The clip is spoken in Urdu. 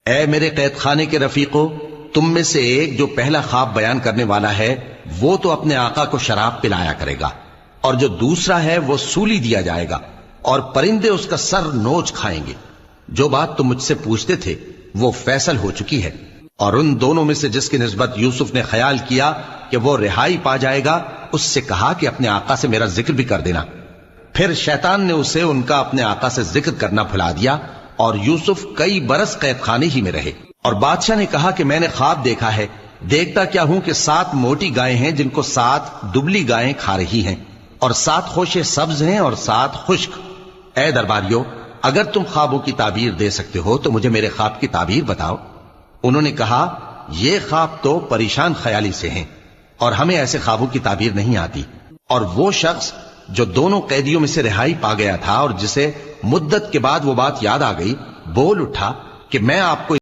اے میرے قید خانے کے رفیقو، تم میں سے ایک جو پہلا خواب بیان کرنے والا ہے وہ تو اپنے آقا کو شراب پلایا کرے گا، اور جو دوسرا ہے وہ سولی دیا جائے گا اور پرندے اس کا سر نوچ کھائیں گے۔ جو بات تم مجھ سے پوچھتے تھے وہ فیصل ہو چکی ہے، اور ان دونوں میں سے جس کی نسبت یوسف نے خیال کیا کہ وہ رہائی پا جائے گا، اس سے کہا کہ اپنے آقا سے میرا ذکر بھی کر دینا۔ پھر شیطان نے اسے ان کا اپنے آقا سے ذکر کرنا بھلا دیا، اور یوسف کئی برس قید خانے ہی میں رہے۔ اور بادشاہ نے کہا کہ میں نے خواب دیکھا ہے، دیکھتا کیا ہوں کہ 7 موٹی گائیں ہیں جن کو 7 دبلی گائیں کھا رہی ہیں، اور 7 خوشے سبز ہیں اور 7 خشک۔ اے درباریو، اگر تم خوابوں کی تعبیر دے سکتے ہو تو مجھے میرے خواب کی تعبیر بتاؤ۔ انہوں نے کہا، یہ خواب تو پریشان خیالی سے ہیں اور ہمیں ایسے خوابوں کی تعبیر نہیں آتی۔ اور وہ شخص جو دونوں قیدیوں میں سے رہائی پا گیا تھا اور جسے مدت کے بعد وہ بات یاد آ گئی، بول اٹھا کہ میں آپ کو